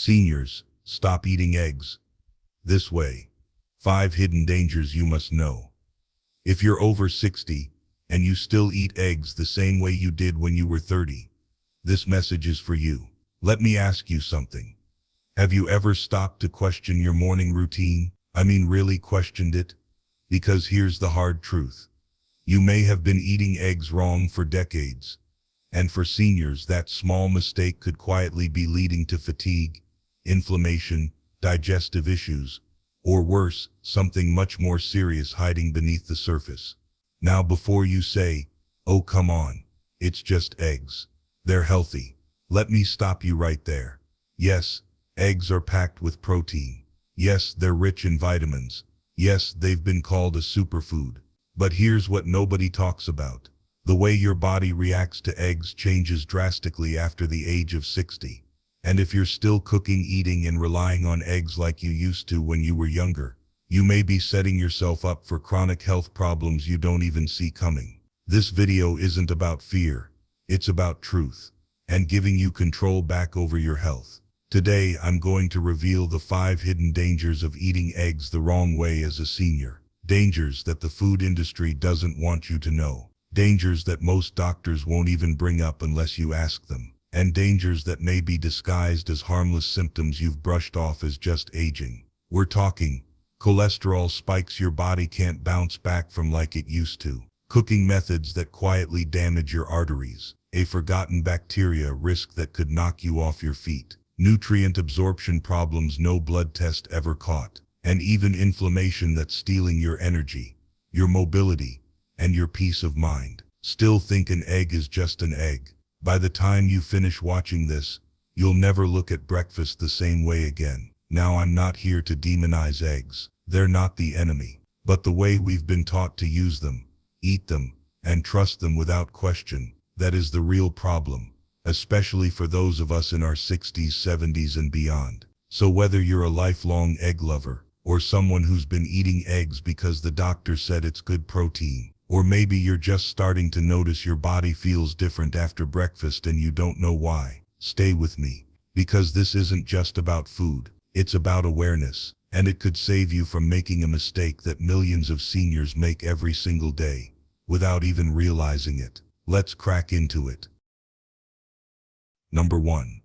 Seniors, stop eating eggs. This way. 5 hidden dangers you must know. If you're over 60 and you still eat eggs the same way you did when you were 30, this message is for you. Let me ask you something. Have you ever stopped to question your morning routine? I mean, really questioned it? Because here's the hard truth. You may have been eating eggs wrong for decades. And for seniors, that small mistake could quietly be leading to fatigue, inflammation, digestive issues, or worse, something much more serious hiding beneath the surface. Now, before you say, "Oh, come on, it's just eggs. They're healthy," let me stop you right there. Yes, eggs are packed with protein. Yes, they're rich in vitamins. Yes, they've been called a superfood. But here's what nobody talks about. The way your body reacts to eggs changes drastically after the age of 60. And if you're still cooking, eating, and relying on eggs like you used to when you were younger, you may be setting yourself up for chronic health problems you don't even see coming. This video isn't about fear. It's about truth and giving you control back over your health. Today, I'm going to reveal the 5 hidden dangers of eating eggs the wrong way as a senior. Dangers that the food industry doesn't want you to know. Dangers that most doctors won't even bring up unless you ask them. And dangers that may be disguised as harmless symptoms you've brushed off as just aging. We're talking cholesterol spikes your body can't bounce back from like it used to. Cooking methods that quietly damage your arteries. A forgotten bacteria risk that could knock you off your feet. Nutrient absorption problems no blood test ever caught. And even inflammation that's stealing your energy, your mobility, and your peace of mind. Still think an egg is just an egg. By the time you finish watching this, you'll never look at breakfast the same way again. Now, I'm not here to demonize eggs. They're not the enemy. But the way we've been taught to use them, eat them, and trust them without question, that is the real problem, especially for those of us in our 60s, 70s, and beyond. So whether you're a lifelong egg lover, or someone who's been eating eggs because the doctor said it's good protein, or maybe you're just starting to notice your body feels different after breakfast and you don't know why, stay with me. Because this isn't just about food, it's about awareness, and it could save you from making a mistake that millions of seniors make every single day, without even realizing it. Let's crack into it. Number 1.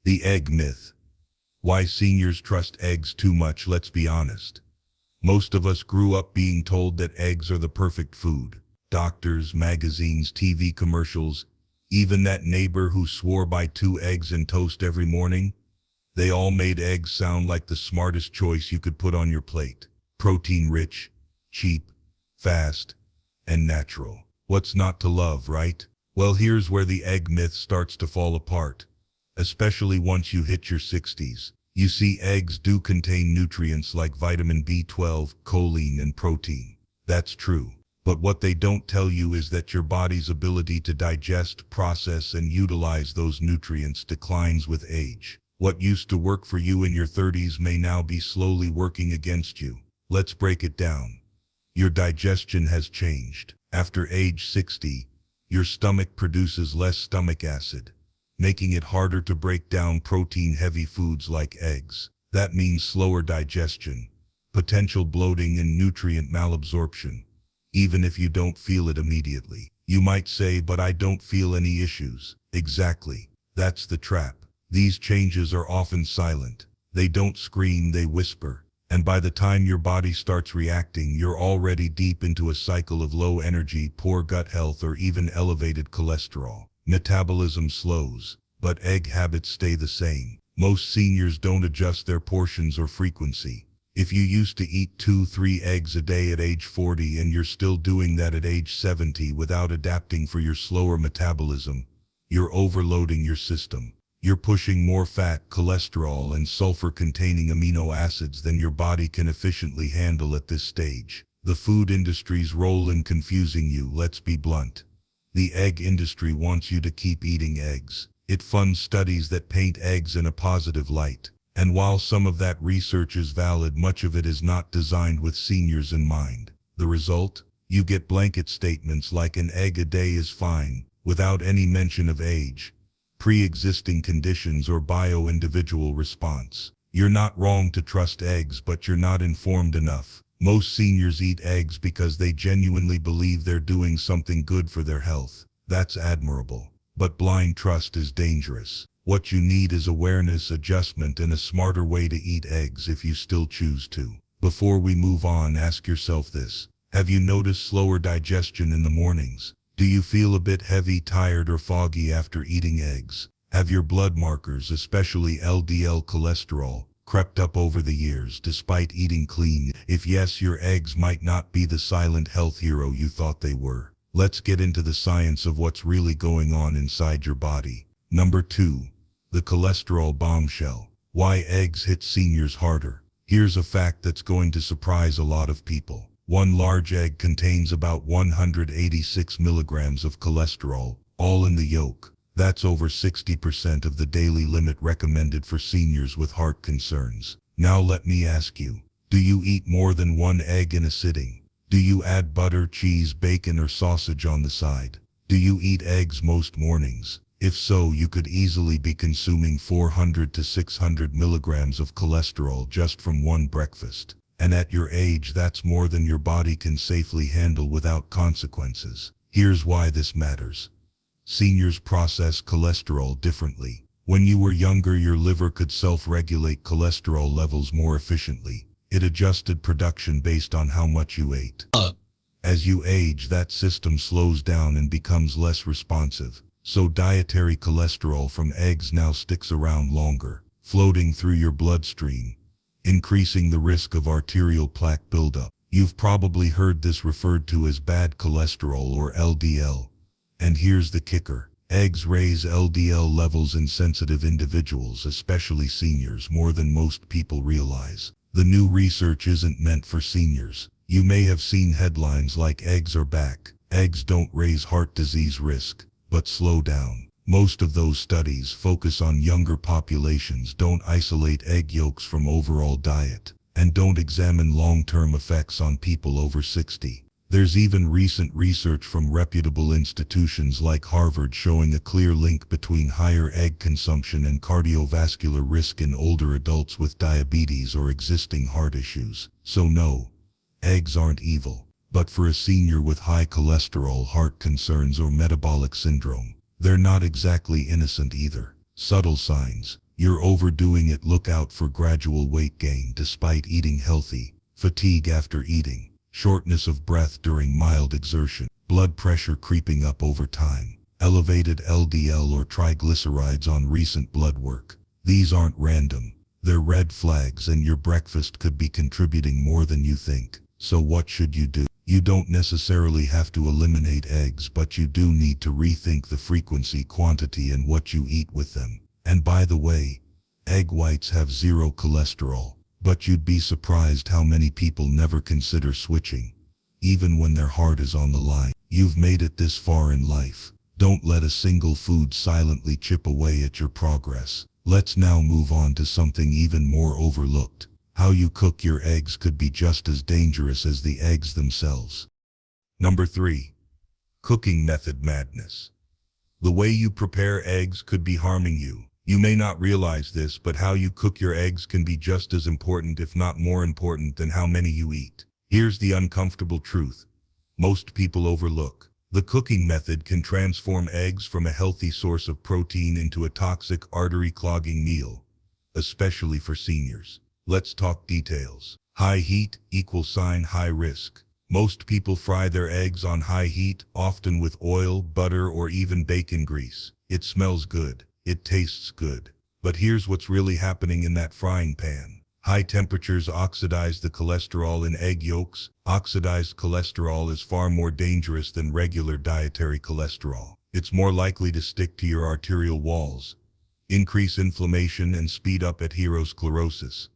The egg myth. Why seniors trust eggs too much. Let's be honest. Most of us grew up being told that eggs are the perfect food. Doctors, magazines, TV commercials, even that neighbor who swore by 2 eggs in toast every morning. They all made eggs sound like the smartest choice you could put on your plate. Protein-rich, cheap, fast, and natural. What's not to love, right? Well, here's where the egg myth starts to fall apart, especially once you hit your 60s. You see, eggs do contain nutrients like vitamin B12, choline, and protein. That's true. But what they don't tell you is that your body's ability to digest, process, and utilize those nutrients declines with age. What used to work for you in your 30s may now be slowly working against you. Let's break it down. Your digestion has changed. After age 60, your stomach produces less stomach acid, making it harder to break down protein-heavy foods like eggs. That means slower digestion, potential bloating, and nutrient malabsorption, even if you don't feel it immediately. You might say, "But I don't feel any issues." Exactly. That's the trap. These changes are often silent. They don't scream, they whisper. And by the time your body starts reacting, you're already deep into a cycle of low energy, poor gut health, or even elevated cholesterol. Metabolism slows, but egg habits stay the same. Most seniors don't adjust their portions or frequency. If you used to eat 2-3 eggs a day at age 40 and you're still doing that at age 70 without adapting for your slower metabolism, you're overloading your system. You're pushing more fat, cholesterol, and sulfur-containing amino acids than your body can efficiently handle at this stage. The food industry's role in confusing you, let's be blunt. The egg industry wants you to keep eating eggs. It funds studies that paint eggs in a positive light. And while some of that research is valid, much of it is not designed with seniors in mind. The result? You get blanket statements like an egg a day is fine, without any mention of age, pre-existing conditions, or bio-individual response. You're not wrong to trust eggs, but you're not informed enough. Most seniors eat eggs because they genuinely believe they're doing something good for their health. That's admirable. But blind trust is dangerous. What you need is awareness, adjustment, and a smarter way to eat eggs if you still choose to. Before we move on, ask yourself this. Have you noticed slower digestion in the mornings? Do you feel a bit heavy, tired, or foggy after eating eggs? Have your blood markers, especially LDL cholesterol, crept up over the years despite eating clean? If yes, your eggs might not be the silent health hero you thought they were. Let's get into the science of what's really going on inside your body. Number 2. The cholesterol bombshell. Why eggs hit seniors harder. Here's a fact that's going to surprise a lot of people. One large egg contains about 186 milligrams of cholesterol, all in the yolk. That's over 60% of the daily limit recommended for seniors with heart concerns. Now let me ask you, do you eat more than one egg in a sitting? Do you add butter, cheese, bacon, or sausage on the side? Do you eat eggs most mornings? If so, you could easily be consuming 400 to 600 milligrams of cholesterol just from one breakfast. And at your age, that's more than your body can safely handle without consequences. Here's why this matters. Seniors process cholesterol differently. When you were younger, your liver could self-regulate cholesterol levels more efficiently. It adjusted production based on how much you ate. As you age, that system slows down and becomes less responsive. So dietary cholesterol from eggs now sticks around longer, floating through your bloodstream, increasing the risk of arterial plaque buildup. You've probably heard this referred to as bad cholesterol, or LDL. And here's the kicker. Eggs raise LDL levels in sensitive individuals, especially seniors, more than most people realize. The new research isn't meant for seniors. You may have seen headlines like "Eggs are back." Eggs don't raise heart disease risk, but slow down. Most of those studies focus on younger populations, don't isolate egg yolks from overall diet, and don't examine long-term effects on people over 60. There's even recent research from reputable institutions like Harvard showing a clear link between higher egg consumption and cardiovascular risk in older adults with diabetes or existing heart issues. So no, eggs aren't evil. But for a senior with high cholesterol, heart concerns, or metabolic syndrome, they're not exactly innocent either. Subtle signs. You're overdoing it. Look out for gradual weight gain despite eating healthy, fatigue after eating, shortness of breath during mild exertion, blood pressure creeping up over time, elevated LDL or triglycerides on recent blood work. These aren't random. They're red flags, and your breakfast could be contributing more than you think. So what should you do? You don't necessarily have to eliminate eggs, but you do need to rethink the frequency, quantity, and what you eat with them. And by the way, egg whites have zero cholesterol, but you'd be surprised how many people never consider switching, even when their heart is on the line. You've made it this far in life. Don't let a single food silently chip away at your progress. Let's now move on to something even more overlooked. How you cook your eggs could be just as dangerous as the eggs themselves. Number 3. Cooking method madness. The way you prepare eggs could be harming you. You may not realize this, but how you cook your eggs can be just as important, if not more important, than how many you eat. Here's the uncomfortable truth most people overlook. The cooking method can transform eggs from a healthy source of protein into a toxic, artery-clogging meal, especially for seniors. Let's talk details. High heat = high risk. Most people fry their eggs on high heat, often with oil, butter, or even bacon grease. It smells good. It tastes good. But here's what's really happening in that frying pan. High temperatures oxidize the cholesterol in egg yolks. Oxidized cholesterol is far more dangerous than regular dietary cholesterol. It's more likely to stick to your arterial walls, increase inflammation, and speed up atherosclerosis,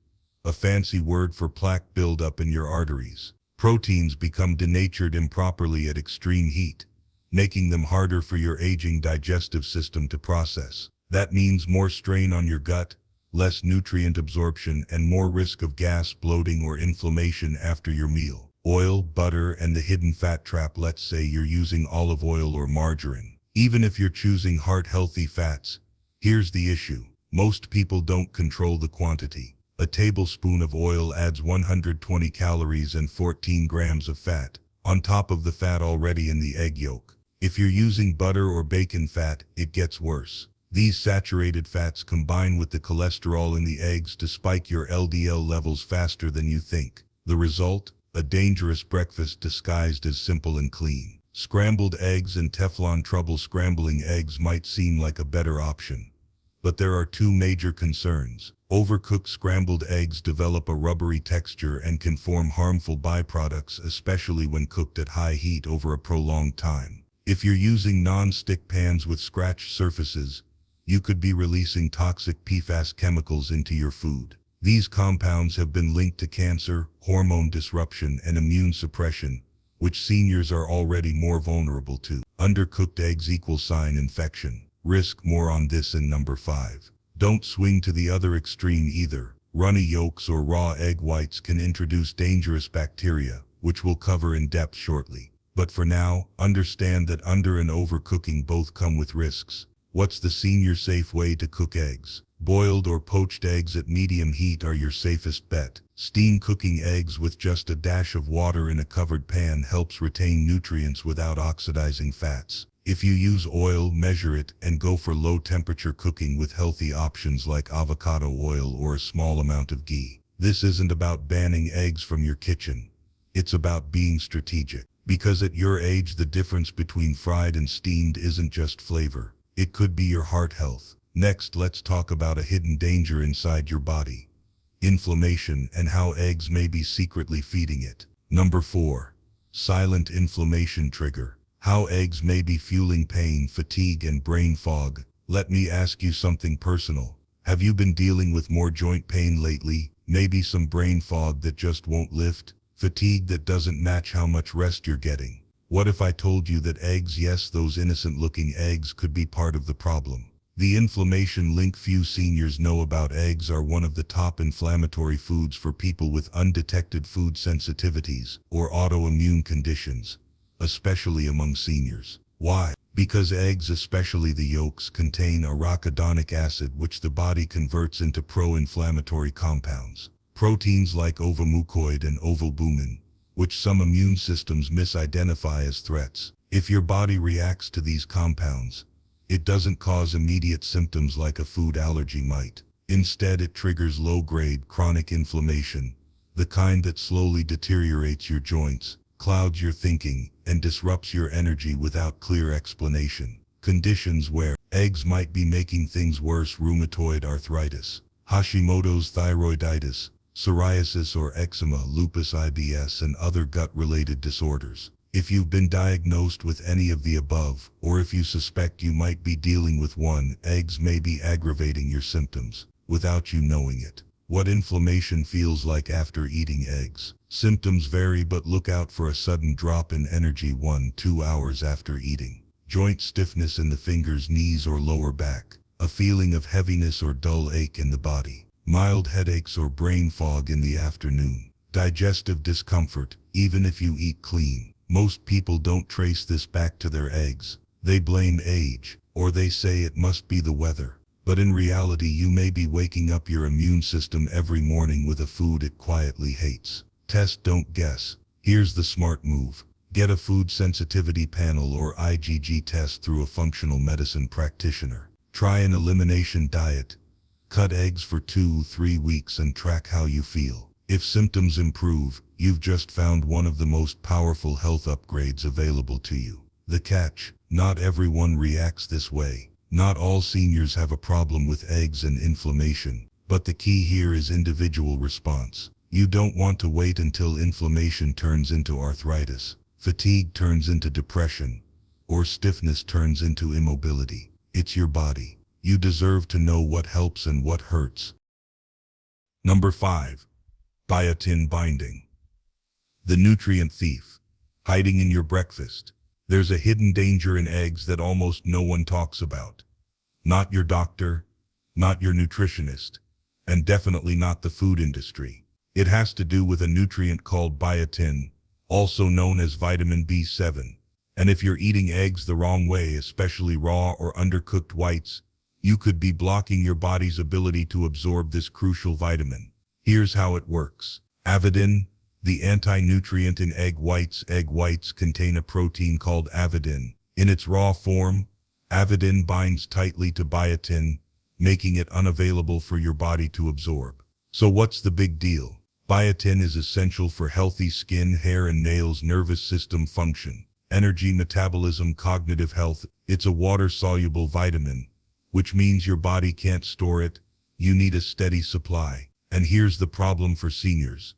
a fancy word for plaque buildup in your arteries. Proteins become denatured improperly at extreme heat, making them harder for your aging digestive system to process. That means more strain on your gut, less nutrient absorption, and more risk of gas, bloating, or inflammation after your meal. Oil, butter, and the hidden fat trap. Let's say you're using olive oil or margarine. Even if you're choosing heart-healthy fats, Here's the issue. Most people don't control the quantity. A tablespoon of oil adds 120 calories and 14 grams of fat, on top of the fat already in the egg yolk. If you're using butter or bacon fat, it gets worse. These saturated fats combine with the cholesterol in the eggs to spike your LDL levels faster than you think. The result? A dangerous breakfast disguised as simple and clean. Scrambled eggs and Teflon. Trouble. Scrambling eggs might seem like a better option, but there are two major concerns. Overcooked scrambled eggs develop a rubbery texture and can form harmful byproducts, especially when cooked at high heat over a prolonged time. If you're using non-stick pans with scratched surfaces, you could be releasing toxic PFAS chemicals into your food. These compounds have been linked to cancer, hormone disruption, and immune suppression, which seniors are already more vulnerable to. Undercooked eggs equal sign infection. Risk. More on this in number 5. Don't swing to the other extreme either. Runny yolks or raw egg whites can introduce dangerous bacteria, which we'll cover in depth shortly. But for now, understand that under and overcooking both come with risks. What's the senior safe way to cook eggs? Boiled or poached eggs at medium heat are your safest bet. Steam cooking eggs with just a dash of water in a covered pan helps retain nutrients without oxidizing fats. If you use oil, measure it and go for low temperature cooking with healthy options like avocado oil or a small amount of ghee. This isn't about banning eggs from your kitchen. It's about being strategic. Because at your age, the difference between fried and steamed isn't just flavor. It could be your heart health. Next, let's talk about a hidden danger inside your body. Inflammation and how eggs may be secretly feeding it. Number 4. Silent inflammation trigger. How eggs may be fueling pain, fatigue, and brain fog. Let me ask you something personal. Have you been dealing with more joint pain lately? Maybe some brain fog that just won't lift? Fatigue that doesn't match how much rest you're getting? What if I told you that eggs, yes, those innocent-looking eggs, could be part of the problem? The inflammation link few seniors know about. Eggs are one of the top inflammatory foods for people with undetected food sensitivities or autoimmune conditions, especially among seniors. Why? Because eggs, especially the yolks, contain arachidonic acid, which the body converts into pro-inflammatory compounds. Proteins like ovomucoid and ovalbumin, which some immune systems misidentify as threats. If your body reacts to these compounds, it doesn't cause immediate symptoms like a food allergy might. Instead, it triggers low-grade chronic inflammation, the kind that slowly deteriorates your joints, clouds your thinking, and disrupts your energy without clear explanation. Conditions where eggs might be making things worse: rheumatoid arthritis, Hashimoto's thyroiditis, psoriasis or eczema, lupus, IBS, and other gut-related disorders. If you've been diagnosed with any of the above, or if you suspect you might be dealing with one, eggs may be aggravating your symptoms without you knowing it. What inflammation feels like after eating eggs. Symptoms vary, but look out for a sudden drop in energy 1-2 hours after eating. Joint stiffness in the fingers, knees, or lower back. A feeling of heaviness or dull ache in the body. Mild headaches or brain fog in the afternoon. Digestive discomfort, even if you eat clean. Most people don't trace this back to their eggs. They blame age, or they say it must be the weather. But in reality, you may be waking up your immune system every morning with a food it quietly hates. Test, don't guess. Here's the smart move. Get a food sensitivity panel or IgG test through a functional medicine practitioner. Try an elimination diet. Cut eggs for 2-3 weeks and track how you feel. If symptoms improve, you've just found one of the most powerful health upgrades available to you. The catch: not everyone reacts this way. Not all seniors have a problem with eggs and inflammation, but the key here is individual response. You don't want to wait until inflammation turns into arthritis, fatigue turns into depression, or stiffness turns into immobility. It's your body. You deserve to know what helps and what hurts. Number 5. Biotin binding. The nutrient thief, hiding in your breakfast. There's a hidden danger in eggs that almost no one talks about. Not your doctor, not your nutritionist, and definitely not the food industry. It has to do with a nutrient called biotin, also known as vitamin B7. And if you're eating eggs the wrong way, especially raw or undercooked whites, you could be blocking your body's ability to absorb this crucial vitamin. Here's how it works. Avidin, the anti-nutrient in egg whites. Egg whites contain a protein called avidin. In its raw form, avidin binds tightly to biotin, making it unavailable for your body to absorb. So what's the big deal? Biotin is essential for healthy skin, hair and nails, nervous system function, energy, metabolism, cognitive health. It's a water-soluble vitamin, which means your body can't store it. You need a steady supply. And here's the problem for seniors.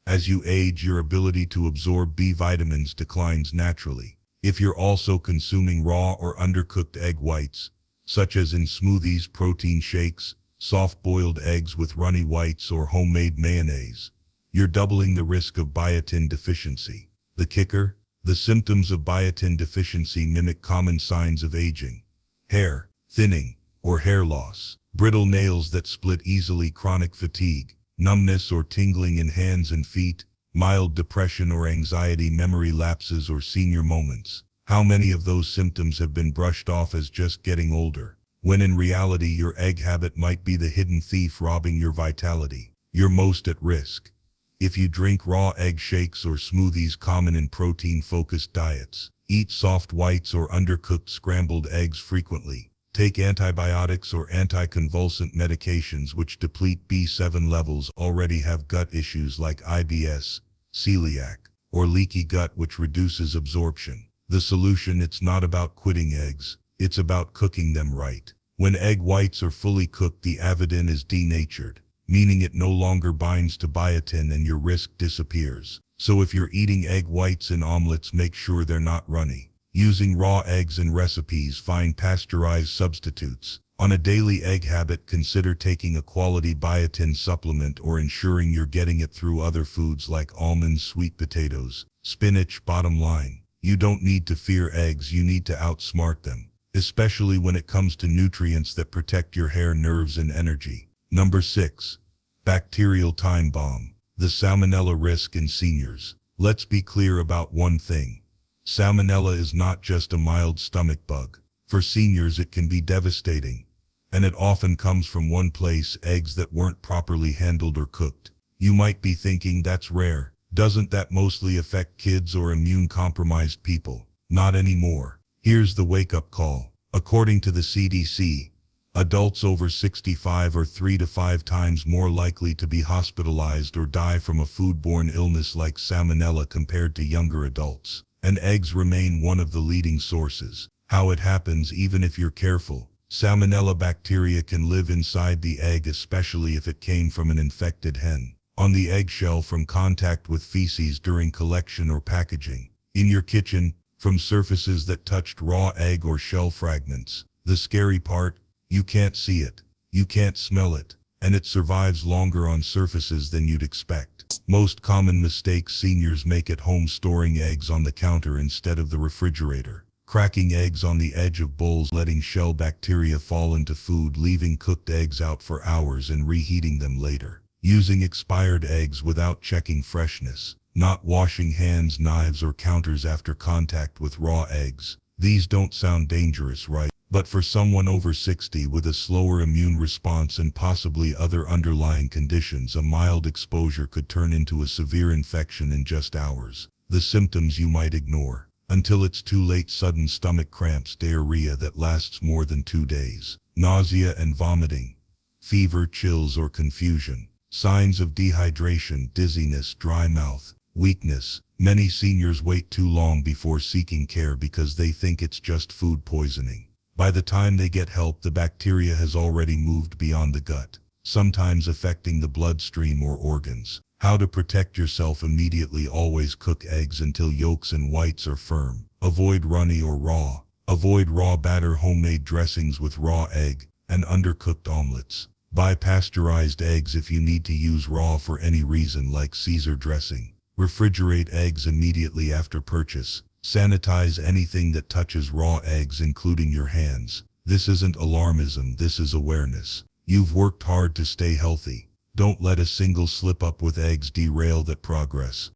As you age, your ability to absorb B vitamins declines naturally. If you're also consuming raw or undercooked egg whites, such as in smoothies, protein shakes, soft-boiled eggs with runny whites, or homemade mayonnaise, you're doubling the risk of biotin deficiency. The kicker? The symptoms of biotin deficiency mimic common signs of aging: hair thinning or hair loss, brittle nails that split easily, chronic fatigue, numbness or tingling in hands and feet, mild depression or anxiety, memory lapses or senior moments. How many of those symptoms have been brushed off as just getting older, when in reality your egg habit might be the hidden thief robbing your vitality? You're most at risk if you drink raw egg shakes or smoothies common in protein-focused diets, eat soft whites or undercooked scrambled eggs frequently, take antibiotics or anticonvulsant medications which deplete B7 levels, already have gut issues like IBS, celiac, or leaky gut which reduces absorption. The solution: it's not about quitting eggs, it's about cooking them right. When egg whites are fully cooked, the avidin is denatured, meaning it no longer binds to biotin and your risk disappears. So if you're eating egg whites in omelets, make sure they're not runny. Using raw eggs in recipes, find pasteurized substitutes. On a daily egg habit, consider taking a quality biotin supplement or ensuring you're getting it through other foods like almonds, sweet potatoes, spinach. Bottom line, you don't need to fear eggs, you need to outsmart them, especially when it comes to nutrients that protect your hair, nerves and energy. Number 6. Bacterial time bomb. The salmonella risk in seniors. Let's be clear about one thing. Salmonella is not just a mild stomach bug. For seniors it can be devastating, and it often comes from one place: eggs that weren't properly handled or cooked. You might be thinking, that's rare. Doesn't that mostly affect kids or immune-compromised people? Not anymore. Here's the wake-up call. According to the CDC, adults over 65 are 3 to 5 times more likely to be hospitalized or die from a foodborne illness like salmonella compared to younger adults. And eggs remain one of the leading sources. How it happens? Even if you're careful, salmonella bacteria can live inside the egg, especially if it came from an infected hen, on the eggshell from contact with feces during collection or packaging, in your kitchen from surfaces that touched raw egg or shell fragments. The scary part? You can't see it, you can't smell it, and it survives longer on surfaces than you'd expect. Most common mistakes seniors make at home: storing eggs on the counter instead of the refrigerator, cracking eggs on the edge of bowls, letting shell bacteria fall into food, leaving cooked eggs out for hours and reheating them later, using expired eggs without checking freshness, not washing hands, knives or counters after contact with raw eggs. These don't sound dangerous, right? But for someone over 60 with a slower immune response and possibly other underlying conditions, a mild exposure could turn into a severe infection in just hours. The symptoms you might ignore until it's too late: sudden stomach cramps, diarrhea that lasts more than 2 days, nausea and vomiting, fever, chills or confusion, signs of dehydration, dizziness, dry mouth, weakness. Many seniors wait too long before seeking care because they think it's just food poisoning. By the time they get help, the bacteria has already moved beyond the gut, sometimes affecting the bloodstream or organs. How to protect yourself immediately: always cook eggs until yolks and whites are firm. Avoid runny or raw. Avoid raw batter, homemade dressings with raw egg, and undercooked omelets. Buy pasteurized eggs if you need to use raw for any reason, like Caesar dressing. Refrigerate eggs immediately after purchase. Sanitize anything that touches raw eggs, including your hands. This isn't alarmism, this is awareness. You've worked hard to stay healthy. Don't let a single slip-up with eggs derail that progress.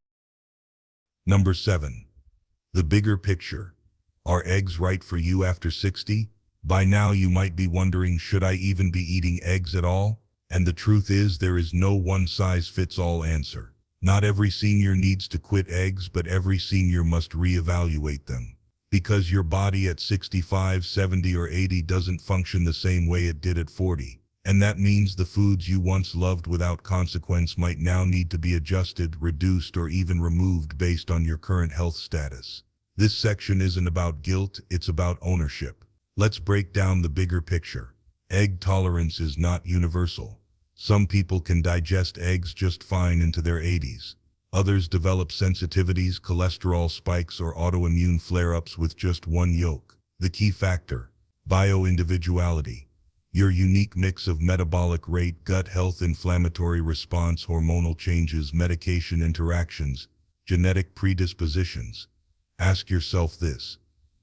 Number 7. The bigger picture. Are eggs right for you after 60? By now you might be wondering, should I even be eating eggs at all? And the truth is, there is no one-size-fits-all answer. Not every senior needs to quit eggs, but every senior must reevaluate them. Because your body at 65, 70, or 80 doesn't function the same way it did at 40. And that means the foods you once loved without consequence might now need to be adjusted, reduced, or even removed based on your current health status. This section isn't about guilt, it's about ownership. Let's break down the bigger picture. Egg tolerance is not universal. Some people can digest eggs just fine into their 80s. Others develop sensitivities, cholesterol spikes, or autoimmune flare-ups with just one yolk. The key factor: bioindividuality. Your unique mix of metabolic rate, gut health, inflammatory response, hormonal changes, medication interactions, genetic predispositions. Ask yourself this: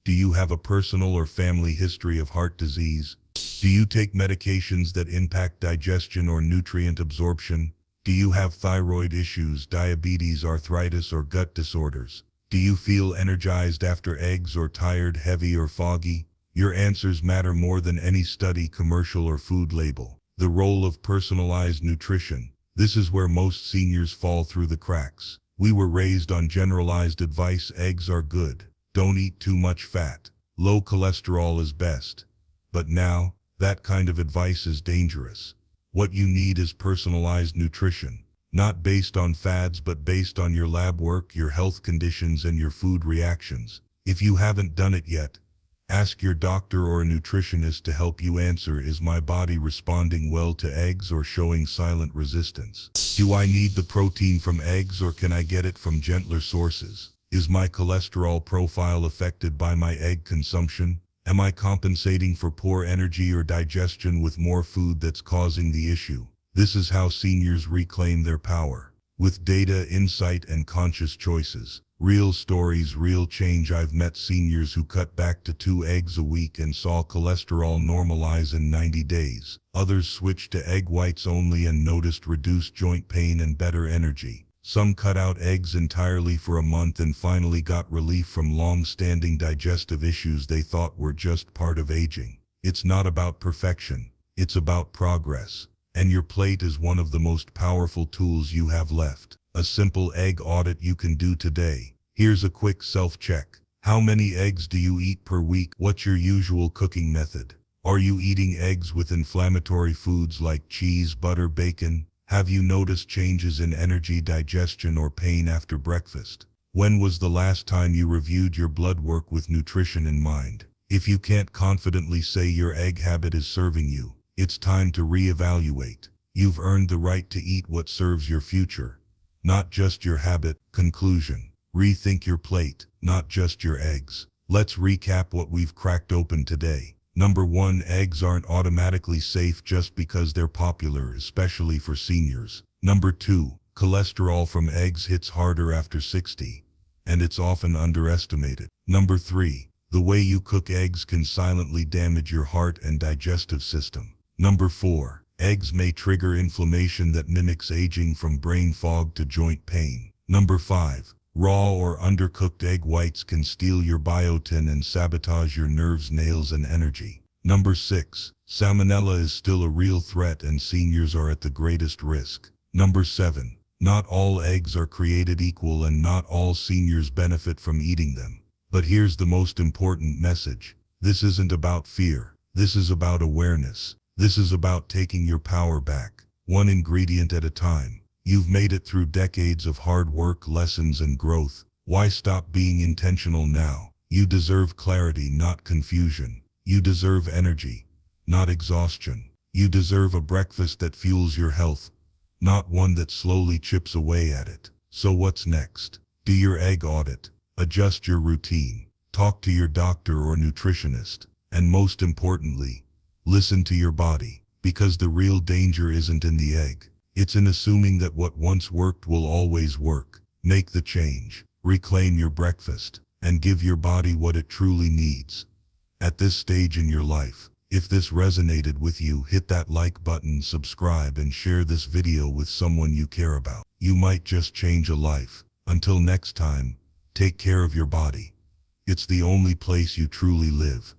do you have a personal or family history of heart disease? Do you take medications that impact digestion or nutrient absorption? Do you have thyroid issues, diabetes, arthritis, or gut disorders? Do you feel energized after eggs, or tired, heavy, or foggy? Your answers matter more than any study, commercial, or food label. The role of personalized nutrition. This is where most seniors fall through the cracks. We were raised on generalized advice: eggs are good, don't eat too much fat, low cholesterol is best. But now, that kind of advice is dangerous. What you need is personalized nutrition, not based on fads but based on your lab work, your health conditions, and your food reactions. If you haven't done it yet, ask your doctor or a nutritionist to help you answer: is my body responding well to eggs or showing silent resistance? Do I need the protein from eggs or can I get it from gentler sources? Is my cholesterol profile affected by my egg consumption? Am I compensating for poor energy or digestion with more food that's causing the issue? This is how seniors reclaim their power. With data, insight, and conscious choices. Real stories, real change. I've met seniors who cut back to 2 eggs a week and saw cholesterol normalize in 90 days. Others switched to egg whites only and noticed reduced joint pain and better energy. Some cut out eggs entirely for a month and finally got relief from long-standing digestive issues they thought were just part of aging. It's not about perfection, it's about progress. And your plate is one of the most powerful tools you have left. A simple egg audit you can do today. Here's a quick self-check. How many eggs do you eat per week? What's your usual cooking method? Are you eating eggs with inflammatory foods like cheese, butter, bacon? Have you noticed changes in energy, digestion, or pain after breakfast? When was the last time you reviewed your blood work with nutrition in mind? If you can't confidently say your egg habit is serving you, it's time to reevaluate. You've earned the right to eat what serves your future, not just your habit. Conclusion: rethink your plate, not just your eggs. Let's recap what we've cracked open today. Number 1, eggs aren't automatically safe just because they're popular, especially for seniors. Number 2, cholesterol from eggs hits harder after 60, and it's often underestimated. Number 3, the way you cook eggs can silently damage your heart and digestive system. Number 4, eggs may trigger inflammation that mimics aging, from brain fog to joint pain. Number 5, raw or undercooked egg whites can steal your biotin and sabotage your nerves, nails, and energy. Number 6, salmonella is still a real threat and seniors are at the greatest risk. Number 7, not all eggs are created equal and not all seniors benefit from eating them. But here's the most important message. This isn't about fear. This is about awareness. This is about taking your power back, one ingredient at a time. You've made it through decades of hard work, lessons, and growth. Why stop being intentional now? You deserve clarity, not confusion. You deserve energy, not exhaustion. You deserve a breakfast that fuels your health, not one that slowly chips away at it. So what's next? Do your egg audit. Adjust your routine. Talk to your doctor or nutritionist. And most importantly, listen to your body. Because the real danger isn't in the egg. It's in assuming that what once worked will always work. Make the change. Reclaim your breakfast. And give your body what it truly needs. At this stage in your life, if this resonated with you, hit that like button, subscribe, and share this video with someone you care about. You might just change a life. Until next time, take care of your body. It's the only place you truly live.